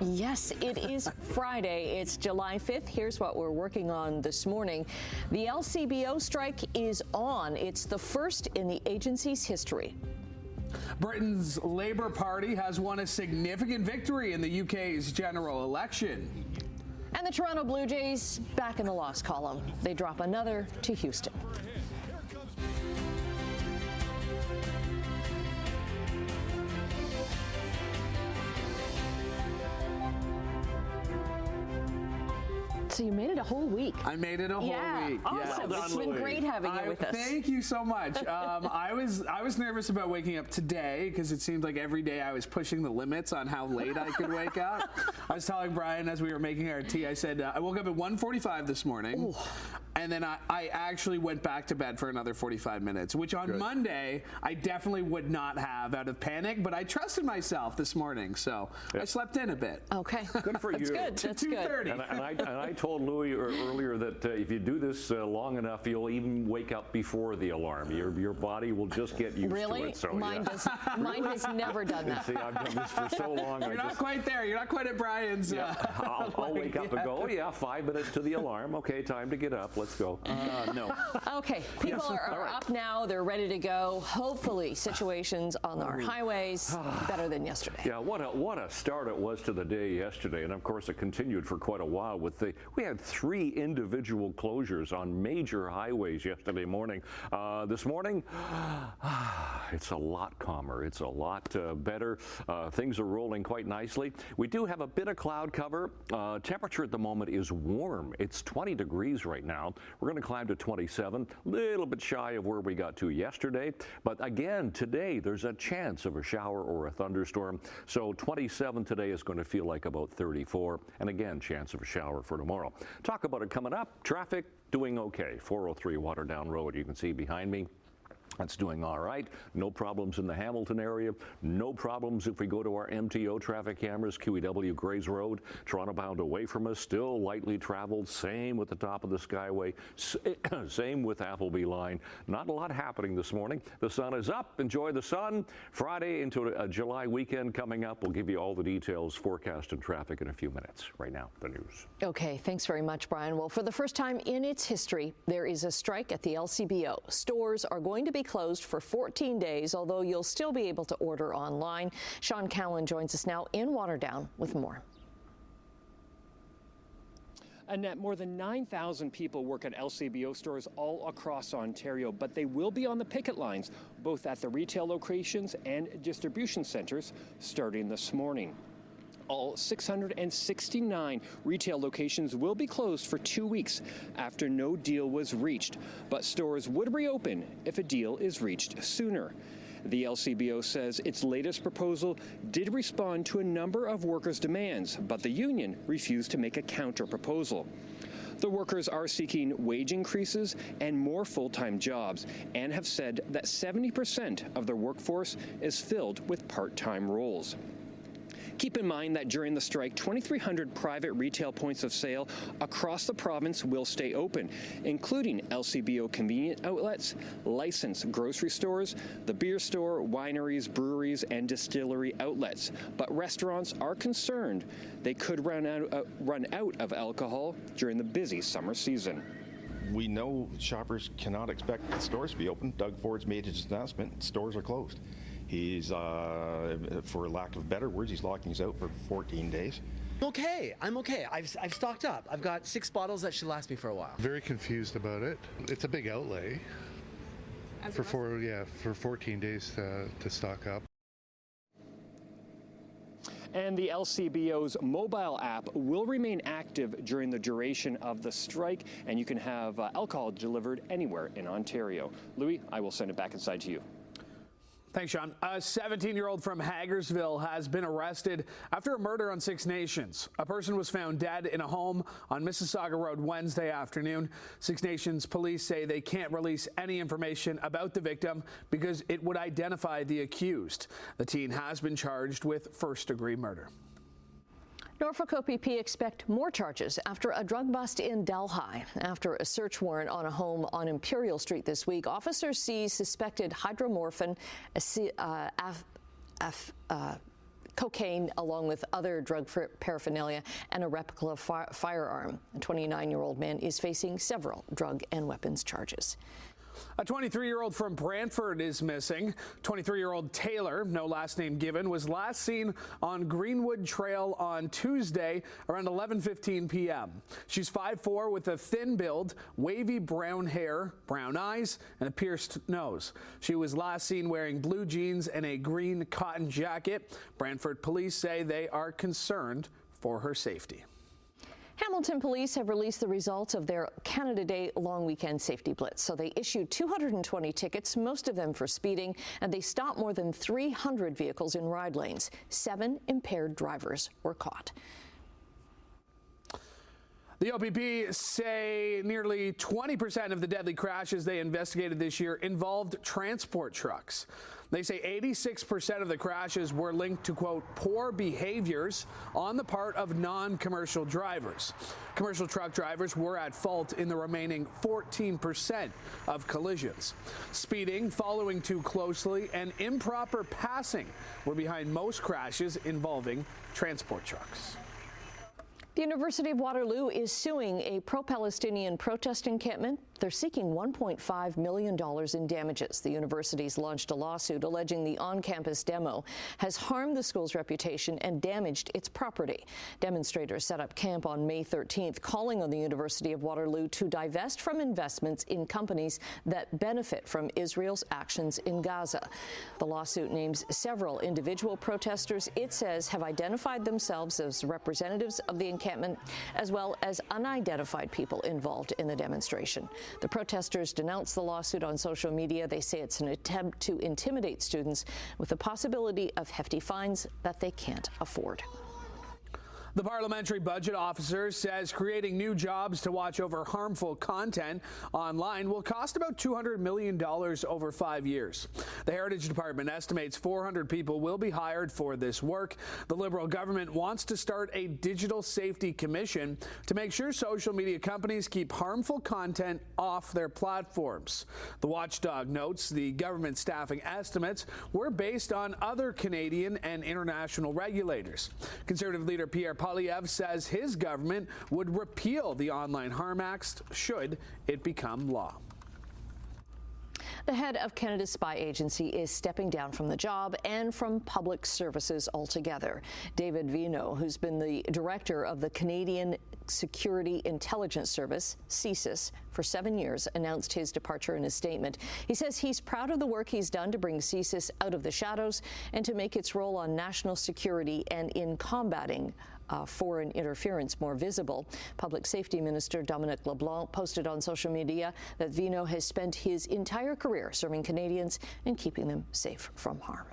Yes, it is Friday. It's July 5th. Here's what we're working on this morning. The LCBO strike is on. It's the first in the agency's history. Britain's Labour Party has won a significant victory in the UK's general election. And the Toronto Blue Jays back in the loss column. They drop another to Houston. So you made it a whole week. I made it a whole week. Awesome. Yeah. It's been great having you with us. Thank you so much. I was nervous about waking up today because it seemed like every day I was pushing the limits on how late I could wake up. I was telling Brian as we were making our tea, I said I woke up at 1:45 this morning. Ooh. And then I actually went back to bed for another 45 minutes, which on Monday I definitely would not have out of panic, but I trusted myself this morning, so I slept in a bit. Okay. Good for you. That's good. That's good. And I told Louis earlier that if you do this long enough, you'll even wake up before the alarm. Your body will just get used to it. So, mine has never done that. See, I've done this for so long. You're not quite there. You're not quite at Brian's. I'll wake up and go, 5 minutes to the alarm. Okay, time to get up. Let's go. No. Okay, people are up now. They're ready to go. Hopefully, situations on our highways better than yesterday. Yeah, what a start it was to the day yesterday, and of course it continued for quite a while. We had 3 individual closures on major highways yesterday morning. This morning, it's a lot calmer. It's a lot better. Things are rolling quite nicely. We do have a bit of cloud cover. Temperature at the moment is warm. It's 20 degrees right now. We're going to climb to 27, a little bit shy of where we got to yesterday. But again, today there's a chance of a shower or a thunderstorm. So 27 today is going to feel like about 34. And again, chance of a shower for tomorrow. Talk about it coming up. Traffic doing okay. 403 Waterdown Road, you can see behind me. That's doing all right. No problems in the Hamilton area. No problems if we go to our MTO traffic cameras. QEW Grays Road, Toronto bound away from us, still lightly traveled. Same with the top of the Skyway. Same with Appleby Line. Not a lot happening this morning. The sun is up. Enjoy the sun. Friday into a July weekend coming up. We'll give you all the details, forecast, and traffic in a few minutes. Right now, the news. Okay, thanks very much, Brian. Well, for the first time in its history, there is a strike at the LCBO. Stores are going to be closed for 14 days, although you'll still be able to order online. Sean Callan joins us now in Waterdown with more. Annette, more than 9,000 people work at LCBO stores all across Ontario, but they will be on the picket lines, both at the retail locations and distribution centers, starting this morning. All 669 retail locations will be closed for 2 weeks after no deal was reached, but stores would reopen if a deal is reached sooner. The LCBO says its latest proposal did respond to a number of workers' demands, but the union refused to make a counter-proposal. The workers are seeking wage increases and more full-time jobs and have said that 70% of their workforce is filled with part-time roles. Keep in mind that during the strike, 2,300 private retail points of sale across the province will stay open, including LCBO convenient outlets, licensed grocery stores, the beer store, wineries, breweries, and distillery outlets. But restaurants are concerned they could run out of alcohol during the busy summer season. We know shoppers cannot expect the stores to be open. Doug Ford's made his announcement, stores are closed. He's, for lack of better words, he's locking us out for 14 days. I'm okay. I've stocked up. I've got 6 bottles that should last me for a while. Very confused about it. It's a big outlay for 14 days to stock up. And the LCBO's mobile app will remain active during the duration of the strike, and you can have alcohol delivered anywhere in Ontario. Louis, I will send it back inside to you. Thanks, Sean. A 17-year-old from Hagersville has been arrested after a murder on Six Nations. A person was found dead in a home on Mississauga Road Wednesday afternoon. Six Nations police say they can't release any information about the victim because it would identify the accused. The teen has been charged with first-degree murder. Norfolk OPP expect more charges after a drug bust in Delhi. After a search warrant on a home on Imperial Street this week, officers seized suspected hydromorphine, cocaine along with other drug paraphernalia and a replica firearm. A 29-year-old man is facing several drug and weapons charges. A 23-year-old from Brantford is missing. 23-year-old Taylor, no last name given, was last seen on Greenwood Trail on Tuesday around 11:15 p.m. She's 5'4" with a thin build, wavy brown hair, brown eyes, and a pierced nose. She was last seen wearing blue jeans and a green cotton jacket. Brantford police say they are concerned for her safety. Hamilton police have released the results of their Canada Day long weekend safety blitz. So they issued 220 tickets, most of them for speeding, and they stopped more than 300 vehicles in ride lanes. 7 impaired drivers were caught. The OPP say nearly 20% of the deadly crashes they investigated this year involved transport trucks. They say 86% of the crashes were linked to, quote, poor behaviors on the part of non-commercial drivers. Commercial truck drivers were at fault in the remaining 14% of collisions. Speeding, following too closely, and improper passing were behind most crashes involving transport trucks. The University of Waterloo is suing a pro-Palestinian protest encampment. They're seeking $1.5 million in damages. The university's launched a lawsuit alleging the on-campus demo has harmed the school's reputation and damaged its property. Demonstrators set up camp on May 13th, calling on the University of Waterloo to divest from investments in companies that benefit from Israel's actions in Gaza. The lawsuit names several individual protesters it says have identified themselves as representatives of the encampment, as well as unidentified people involved in the demonstration. The protesters denounced the lawsuit on social media. They say it's an attempt to intimidate students with the possibility of hefty fines that they can't afford. The parliamentary budget officer says creating new jobs to watch over harmful content online will cost about $200 million over 5 years. The Heritage Department estimates 400 people will be hired for this work. The Liberal government wants to start a digital safety commission to make sure social media companies keep harmful content off their platforms. The watchdog notes the government staffing estimates were based on other Canadian and international regulators. Conservative leader Pierre Poilievre says his government would repeal the Online Harm Act should it become law. The head of Canada's spy agency is stepping down from the job and from public services altogether. David Vino, who's been the director of the Canadian Security Intelligence Service, CHCH, for 7 years, announced his departure in a statement. He says he's proud of the work he's done to bring CHCH out of the shadows and to make its role on national security and in combating foreign interference more visible. Public Safety Minister Dominic LeBlanc posted on social media that Vino has spent his entire career serving Canadians and keeping them safe from harm.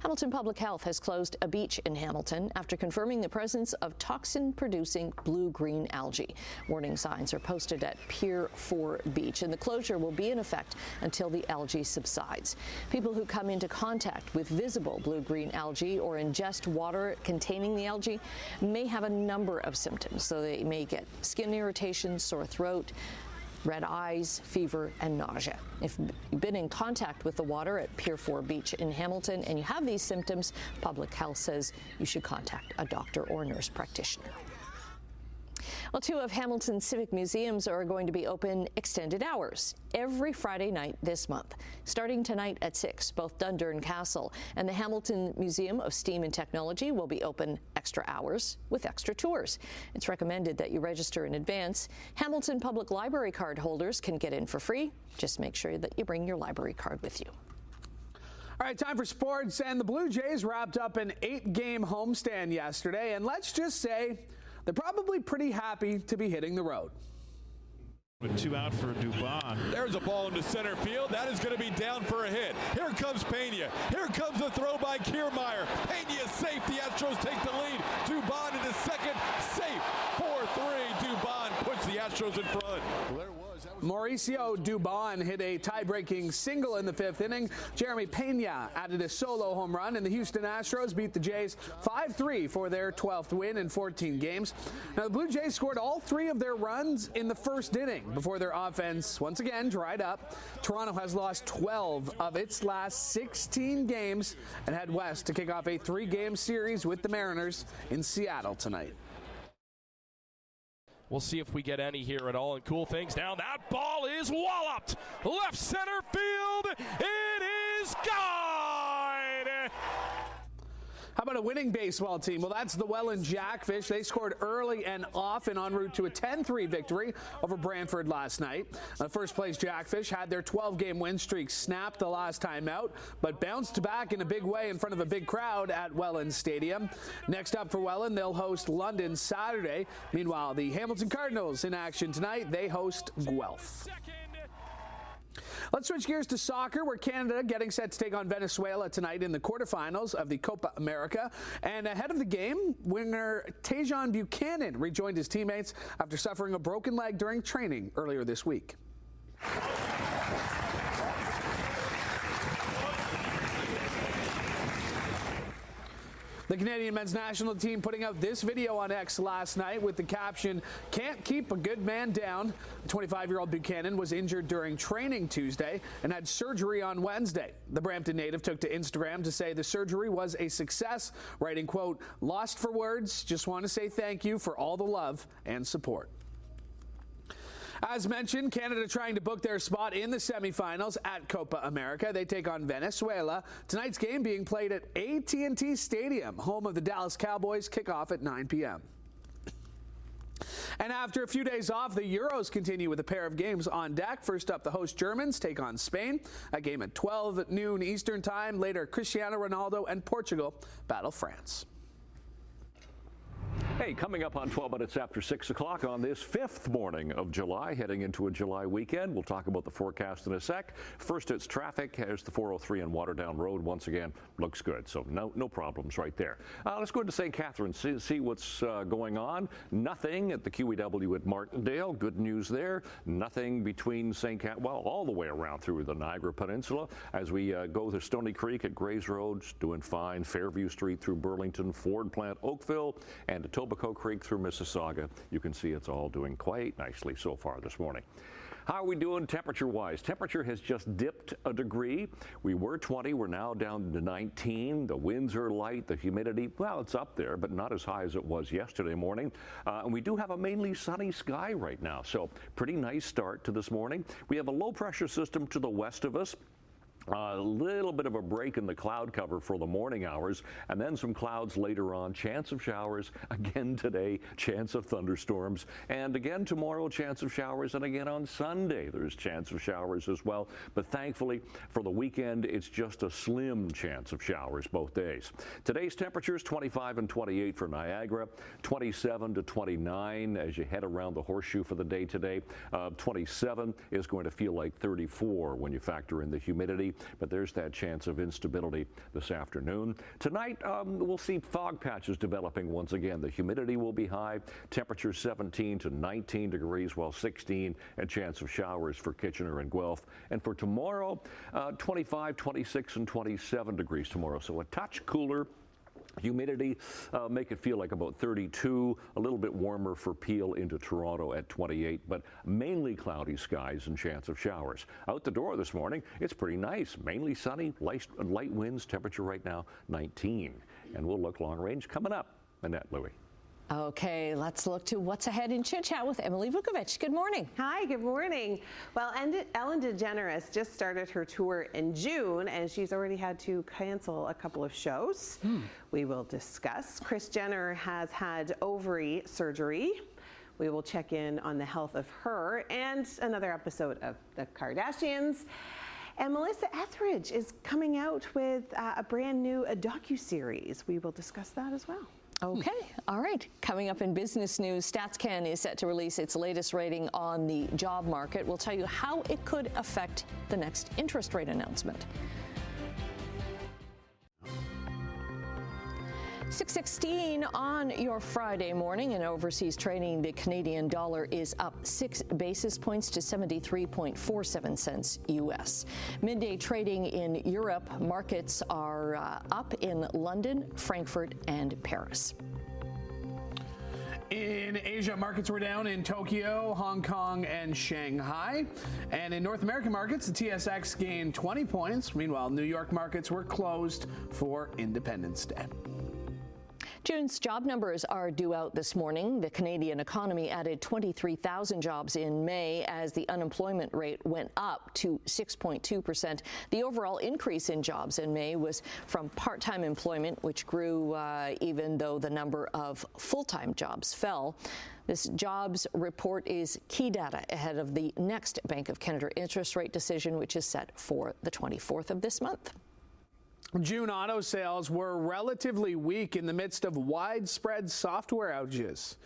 Hamilton Public Health has closed a beach in Hamilton after confirming the presence of toxin-producing blue-green algae. Warning signs are posted at Pier 4 Beach, and the closure will be in effect until the algae subsides. People who come into contact with visible blue-green algae or ingest water containing the algae may have a number of symptoms. So they may get skin irritation, sore throat, red eyes, fever, and nausea. If you've been in contact with the water at Pier 4 Beach in Hamilton and you have these symptoms, Public Health says you should contact a doctor or nurse practitioner. Well, 2 of Hamilton's civic museums are going to be open extended hours every Friday night this month. Starting tonight at 6, both Dundurn Castle and the Hamilton Museum of Steam and Technology will be open extra hours with extra tours. It's recommended that you register in advance. Hamilton Public Library card holders can get in for free. Just make sure that you bring your library card with you. All right, time for sports, and the Blue Jays wrapped up an 8-game homestand yesterday, and let's just say they're probably pretty happy to be hitting the road. With 2 out for Dubon. There's a ball into center field. That is going to be down for a hit. Here comes Pena. Here comes the throw by Kiermaier. Pena is safe. The Astros take the lead. Dubon into second. Safe. 4-3. Dubon puts the Astros in front. Well, there it was. That was Mauricio Dubon hit a tie-breaking single in the 5th inning. Jeremy Pena added a solo home run, and the Houston Astros beat the Jays 5-3 for their 12th win in 14 games. Now, the Blue Jays scored all 3 of their runs in the 1st inning before their offense once again dried up. Toronto has lost 12 of its last 16 games and head west to kick off a 3-game series with the Mariners in Seattle tonight. We'll see if we get any here at all and cool things down. That ball is walloped. Left center field. It is gone. How about a winning baseball team? Well, that's the Welland Jackfish. They scored early and often en route to a 10-3 victory over Brantford last night. The first-place Jackfish had their 12-game win streak snapped the last time out, but bounced back in a big way in front of a big crowd at Welland Stadium. Next up for Welland, they'll host London Saturday. Meanwhile, the Hamilton Cardinals in action tonight. They host Guelph. Let's switch gears to soccer, where Canada getting set to take on Venezuela tonight in the quarterfinals of the Copa America. And ahead of the game, winger Tajon Buchanan rejoined his teammates after suffering a broken leg during training earlier this week. The Canadian men's national team putting out this video on X last night with the caption, "Can't keep a good man down." 25-year-old Buchanan was injured during training Tuesday and had surgery on Wednesday. The Brampton native took to Instagram to say the surgery was a success, writing, quote, "Lost for words, just want to say thank you for all the love and support." As mentioned, Canada trying to book their spot in the semifinals at Copa America. They take on Venezuela. Tonight's game being played at AT&T Stadium, home of the Dallas Cowboys. Kickoff at 9 p.m. And after a few days off, the Euros continue with a pair of games on deck. First up, the host Germans take on Spain. A game at 12 noon Eastern Time. Later, Cristiano Ronaldo and Portugal battle France. Hey, coming up on 12 minutes after 6 o'clock on this 5th morning of July, heading into a July weekend. We'll talk about the forecast in a sec. First, it's traffic. Here's the 403 on Waterdown Road. Once again, looks good, so no problems right there. Let's go into St. Catharines, see what's going on. Nothing at the QEW at Martindale. Good news there. Nothing between all the way around through the Niagara Peninsula. As we go to Stony Creek at Grays Road, doing fine. Fairview Street through Burlington, Ford Plant, Oakville, and Etobicoke Creek through Mississauga. You can see it's all doing quite nicely so far this morning. How are we doing temperature-wise? Temperature has just dipped a degree. We were 20, we're now down to 19. The winds are light, the humidity, well, it's up there, but not as high as it was yesterday morning. And we do have a mainly sunny sky right now, so pretty nice start to this morning. We have a low-pressure system to the west of us. A little bit of a break in the cloud cover for the morning hours, and then some clouds later on. Chance of showers again today, chance of thunderstorms, and again tomorrow, chance of showers, and again on Sunday there's chance of showers as well. But thankfully for the weekend, it's just a slim chance of showers both days. Today's temperatures 25 and 28 for Niagara, 27 to 29 as you head around the horseshoe for the day today. 27 is going to feel like 34 when you factor in the humidity. But there's that chance of instability this afternoon. Tonight, we'll see fog patches developing once again. The humidity will be high. Temperature 17 to 19 degrees, while 16 and chance of showers for Kitchener and Guelph. And for tomorrow, 25, 26, and 27 degrees tomorrow. So a touch cooler. Humidity, make it feel like about 32, a little bit warmer for Peel into Toronto at 28, but mainly cloudy skies and chance of showers. Out the door this morning, it's pretty nice. Mainly sunny, light winds, temperature right now 19. And we'll look long range coming up. Annette, Louie. Okay, let's look to what's ahead in Chit Chat with Emily Vukovic. Good morning. Hi, good morning. Well, Ellen DeGeneres just started her tour in June, and she's already had to cancel a couple of shows. We will discuss. Kris Jenner has had ovary surgery. We will check in on the health of her and another episode of The Kardashians. And Melissa Etheridge is coming out with a brand new docuseries. We will discuss that as well. Okay, all right. Coming up in business news, StatsCan is set to release its latest rating on the job market. We'll tell you how it could affect the next interest rate announcement. 6:16 on your Friday morning. In overseas trading, the Canadian dollar is up 6 basis points to 73.47 cents U.S. Midday trading in Europe, markets are up in London, Frankfurt, and Paris. In Asia, markets were down in Tokyo, Hong Kong, and Shanghai. And in North American markets, the TSX gained 20 points. Meanwhile, New York markets were closed for Independence Day. June's job numbers are due out this morning. The Canadian economy added 23,000 jobs in May as the unemployment rate went up to 6.2%. The overall increase in jobs in May was from part-time employment, which grew even though the number of full-time jobs fell. This jobs report is key data ahead of the next Bank of Canada interest rate decision, which is set for the 24th of this month. June auto sales were relatively weak in the midst of widespread software outages.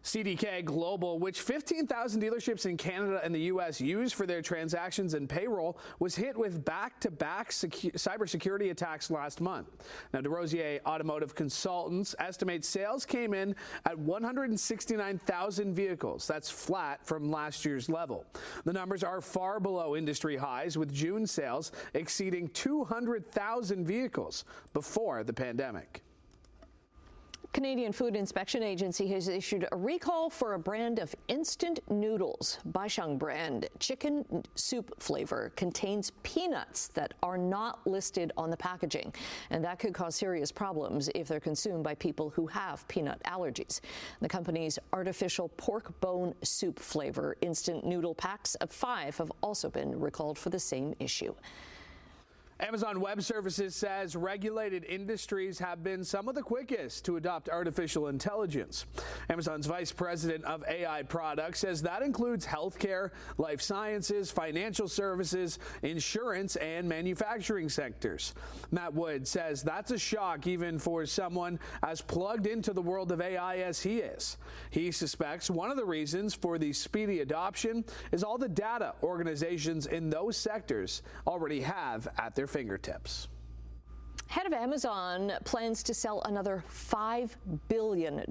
CDK Global, which 15,000 dealerships in Canada and the U.S. use for their transactions and payroll, was hit with back-to-back cybersecurity attacks last month. Now, DesRosiers Automotive Consultants estimates sales came in at 169,000 vehicles. That's flat from last year's level. The numbers are far below industry highs, with June sales exceeding 200,000 vehicles before the pandemic. Canadian Food Inspection Agency has issued a recall for a brand of instant noodles. Baisheng brand chicken soup flavor contains peanuts that are not listed on the packaging, and that could cause serious problems if they're consumed by people who have peanut allergies. The company's artificial pork bone soup flavor instant noodle packs of 5 have also been recalled for the same issue. Amazon Web Services says regulated industries have been some of the quickest to adopt artificial intelligence. Amazon's vice president of AI products says that includes healthcare, life sciences, financial services, insurance, and manufacturing sectors. Matt Wood says that's a shock even for someone as plugged into the world of AI as he is. He suspects one of the reasons for the speedy adoption is all the data organizations in those sectors already have at their fingertips. Head of Amazon plans to sell another $5 billion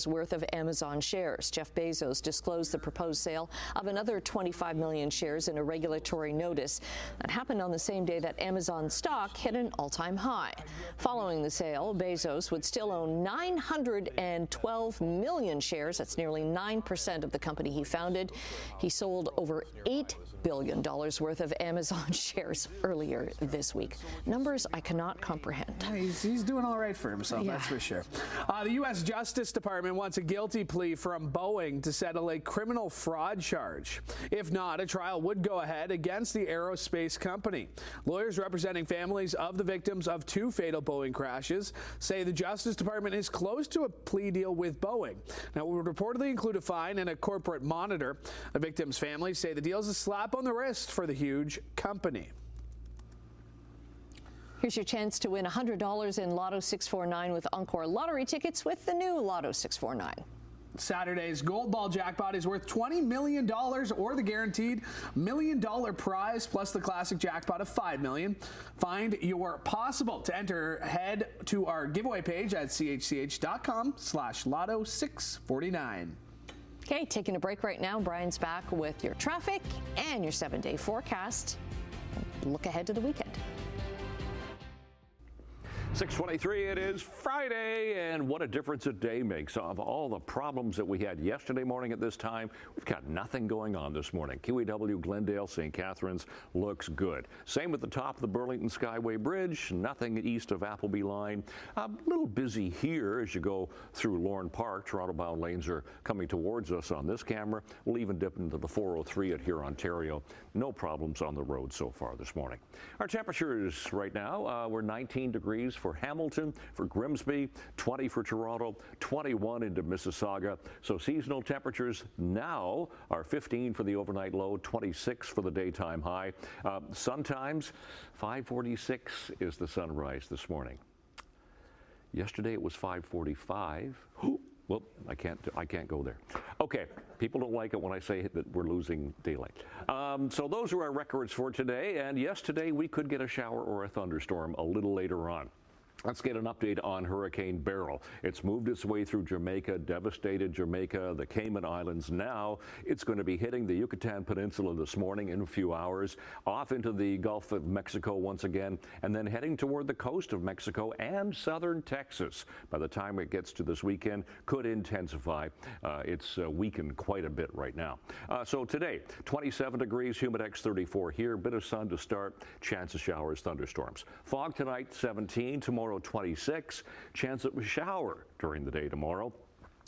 worth of Amazon shares. Jeff Bezos disclosed the proposed sale of another 25 million shares in a regulatory notice. That happened on the same day that Amazon stock hit an all-time high. Following the sale, Bezos would still own 912 million shares. That's nearly 9% of the company he founded. He sold over $8 billion worth of Amazon shares earlier this week. Numbers I cannot comprehend. Yeah, he's doing all right for himself, that's for sure. The U.S. Justice Department wants a guilty plea from Boeing to settle a criminal fraud charge. If not, a trial would go ahead against the aerospace company. Lawyers representing families of the victims of 2 fatal Boeing crashes say the Justice Department is close to a plea deal with Boeing. Now, it would reportedly include a fine and a corporate monitor. The victims' families say the deal is a slap on the wrist for the huge company. Here's your chance to win $100 in Lotto 649 with Encore lottery tickets with the new Lotto 649. Saturday's Gold Ball jackpot is worth $20 million or the guaranteed $1 million prize plus the classic jackpot of $5 million. Find your possible to enter. Head to our giveaway page at chch.com/lotto649. Okay, taking a break right now. Brian's back with your traffic and your 7-day forecast. Look ahead to the weekend. 6:23, it is Friday, and what a difference a day makes. Of all the problems that we had yesterday morning at this time, we've got nothing going on this morning. QEW, Glendale, St. Catharines looks good. Same at the top of the Burlington Skyway Bridge, nothing east of Appleby Line. A little busy here as you go through Lorne Park. Toronto-bound lanes are coming towards us on this camera. We'll even dip into the 403 at here, Ontario. No problems on the road so far this morning. Our temperatures right now, we're 19 degrees for Hamilton, for Grimsby, 20 for Toronto, 21 into Mississauga. So seasonal temperatures now are 15 for the overnight low, 26 for the daytime high. Sun times, 5:46 is the sunrise this morning. Yesterday it was 5:45. Well, I can't go there. Okay, people don't like it when I say that we're losing daylight. So those are our records for today. And yes, today we could get a shower or a thunderstorm a little later on. Let's get an update on Hurricane Beryl. It's moved its way through Jamaica, devastated Jamaica, the Cayman Islands. Now it's going to be hitting the Yucatan Peninsula this morning in a few hours, off into the Gulf of Mexico once again, and then heading toward the coast of Mexico and southern Texas. By the time it gets to this weekend, could intensify. It's weakened quite a bit right now. So today, 27 degrees, humidex 34 here, bit of sun to start, chance of showers, thunderstorms. Fog tonight, 17, tomorrow 26, chance of a shower during the day tomorrow.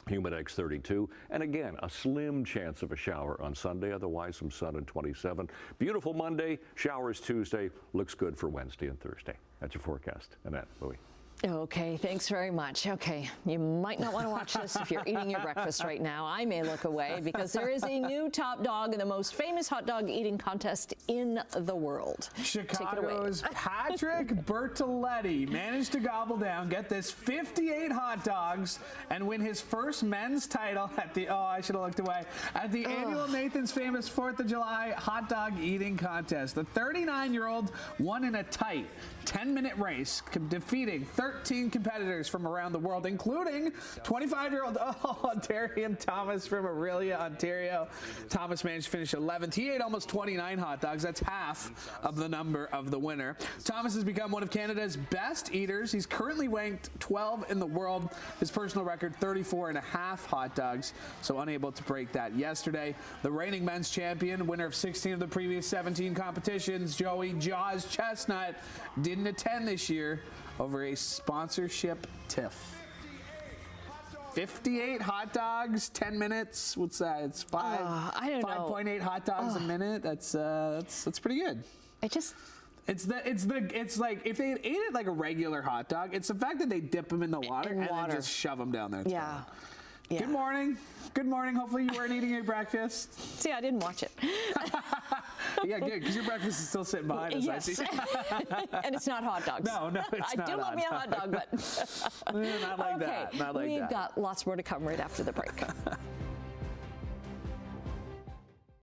Humidex 32, and again, a slim chance of a shower on Sunday, otherwise some sun at 27. Beautiful Monday, showers Tuesday, looks good for Wednesday and Thursday. That's your forecast. Annette, Louis. Okay, thanks very much. Okay, you might not want to watch this if you're eating your breakfast right now. I may look away because there is a new top dog in the most famous hot dog eating contest in the world. Chicago's Patrick Bertoletti managed to gobble down, get this, 58 hot dogs and win his first men's title at the, I should have looked away, at the annual Nathan's Famous 4th of July hot dog eating contest. The 39-year-old won in a tight 10-minute race, defeating 13 competitors from around the world, including 25-year-old Ontarian Thomas from Aurelia, Ontario. Thomas managed to finish 11th. He ate almost 29 hot dogs. That's half of the number of the winner. Thomas has become one of Canada's best eaters. He's currently ranked 12 in the world. His personal record, 34.5 hot dogs, so unable to break that yesterday. The reigning men's champion, winner of 16 of the previous 17 competitions, Joey Jaws Chestnut, didn't attend this year over a sponsorship tiff. 58 hot dogs, 10 minutes. What's that? It's 5.8 hot dogs a minute. That's pretty good. It's like if they ate it like a regular hot dog. It's the fact that they dip them in the water and then just shove them down there. It's fine. Good morning. Good morning. Hopefully you weren't eating your breakfast. See, I didn't watch it. Yeah, good, because your breakfast is still sitting behind us. Yes. I see. And it's not hot dogs. No, it's not. I do love me a hot dog, but not like that. Not like that. We've got lots more to come right after the break.